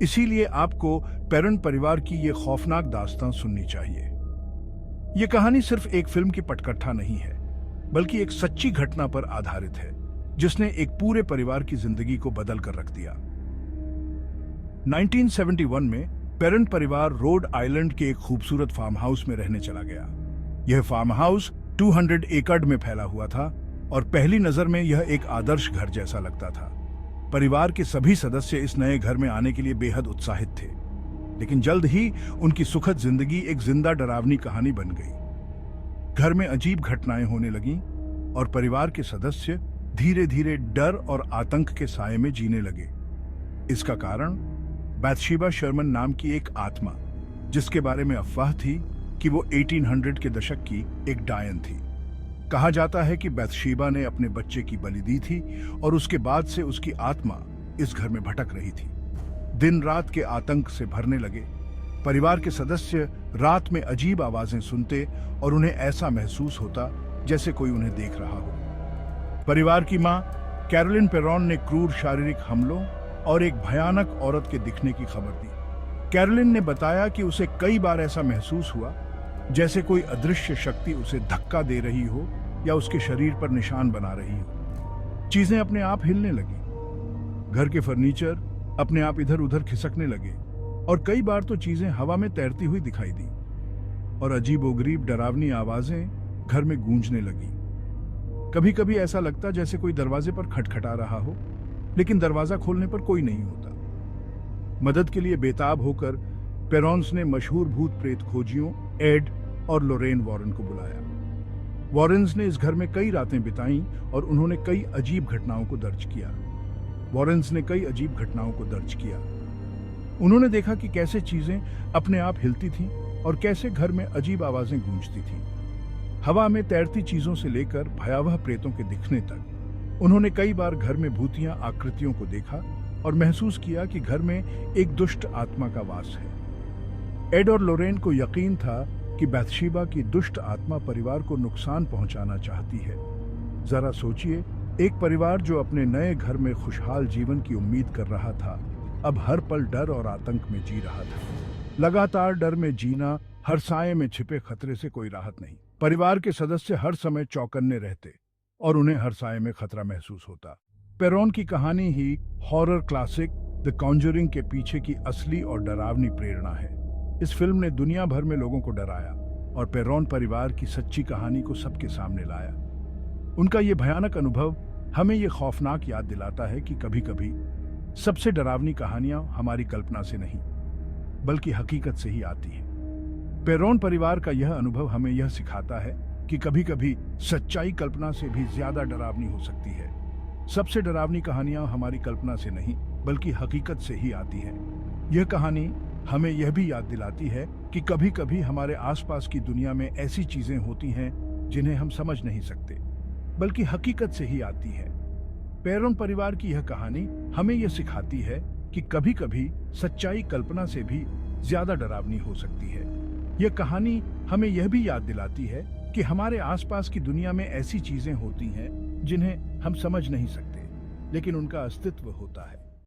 इसीलिए आपको पेरेंट परिवार की ये खौफनाक दास्तां सुननी चाहिए। ये कहानी सिर्फ एक फिल्म की पटकथा नहीं है, बल्कि एक सच्ची घटना पर आधारित है, जिसने एक पूरे परिवार की जिंदगी को बदल कर रख दिया। 1971 में पेरेंट परिवार रोड आइलैंड के एक खूबसूरत फार्म हाउस में रहने चला गया। यह फार्म हाउस 200 एकड़ में फैला हुआ था और पहली नजर में यह एक आदर्श घर जैसा लगता था। परिवार के सभी सदस्य इस नए घर में आने के लिए बेहद उत्साहित थे, लेकिन जल्द ही उनकी सुखद जिंदगी एक जिंदा डरावनी कहानी बन गई। घर में अजीब घटनाएं होने लगीं और परिवार के सदस्य धीरे धीरे डर और आतंक के साये में जीने लगे। इसका कारण बैथशेबा शर्मन नाम की एक आत्मा, जिसके बारे में अफवाह थी कि वो 1800 के दशक की एक डायन थी। कहा जाता है कि बैथशेबा ने अपने बच्चे की बलि दी थी और उसके बाद से उसकी आत्मा इस घर में भटक रही थी। दिन रात के आतंक से भरने लगे। परिवार के सदस्य रात में अजीब आवाजें सुनते और उन्हें ऐसा महसूस होता जैसे कोई उन्हें देख रहा हो। परिवार की मां कैरोलिन पेरॉन ने क्रूर शारीरिक हमलों और एक भयानक औरत के दिखने की खबर दी। कैरोलिन ने बताया कि उसे कई बार ऐसा महसूस हुआ जैसे कोई अदृश्य शक्ति उसे धक्का दे रही हो या उसके शरीर पर निशान बना रही हो। चीजें अपने आप हिलने लगी। घर के फर्नीचर अपने आप इधर उधर खिसकने लगे और कई बार तो चीजें हवा में तैरती हुई दिखाई दी और अजीबोगरीब डरावनी आवाजें घर में गूंजने लगी। कभी कभी ऐसा लगता जैसे कोई दरवाजे पर खटखटा रहा हो, लेकिन दरवाजा खोलने पर कोई नहीं होता। मदद के लिए बेताब होकर पेरॉन्स ने मशहूर भूत प्रेत खोजियों एड और लोरेन वॉरेन को बुलाया। वॉरेन्स ने इस घर में कई रातें बिताईं और उन्होंने कई अजीब घटनाओं को दर्ज किया। उन्होंने देखा कि कैसे चीजें अपने आप हिलती थीं और कैसे घर में अजीब आवाजें गूंजती थीं। हवा में तैरती चीजों से लेकर भयावह प्रेतों के दिखने तक उन्होंने कई बार घर में भूतिया आकृतियों को देखा और महसूस किया कि घर में एक दुष्ट आत्मा का वास है। एड और लोरेन को यकीन था कि बैथशेबा की दुष्ट आत्मा परिवार को नुकसान पहुंचाना चाहती है। जरा सोचिए, एक परिवार जो अपने नए घर में खुशहाल जीवन की उम्मीद कर रहा था, अब हर पल डर और आतंक में जी रहा था। लगातार डर में जीना, हर साये में छिपे खतरे से कोई राहत नहीं। परिवार के सदस्य हर समय चौकन्ने रहते और उन्हें हर साये में खतरा महसूस होता। पेरॉन की कहानी ही हॉरर क्लासिक द कॉन्जरिंग के पीछे की असली और डरावनी प्रेरणा है। इस फिल्म ने दुनिया भर में लोगों को डराया और पेरॉन परिवार की सच्ची कहानी को सबके सामने लाया। उनका ये भयानक अनुभव हमें ये खौफनाक याद दिलाता है कि कभी-कभी सबसे डरावनी कहानियां हमारी कल्पना से नहीं, बल्कि हकीकत से ही आती हैं। पेरॉन परिवार का यह अनुभव हमें यह सिखाता है कि कभी-कभी सच्चाई कल्पना से भी ज्यादा डरावनी हो सकती है। सबसे डरावनी कहानियां हमारी कल्पना से नहीं, बल्कि हकीकत से ही आती हैं। यह कहानी हमें यह भी याद दिलाती है कि कभी-कभी हमारे आसपास की दुनिया में ऐसी चीजें होती हैं जिन्हें हम समझ नहीं सकते, बल्कि हकीकत से ही आती है। पेरॉन परिवार की यह कहानी हमें यह सिखाती है कि कभी-कभी सच्चाई कल्पना से भी ज्यादा डरावनी हो सकती है। यह कहानी हमें यह भी याद दिलाती है कि हमारे आसपास की दुनिया में ऐसी चीजें होती हैं जिन्हें हम समझ नहीं सकते, लेकिन उनका अस्तित्व होता है।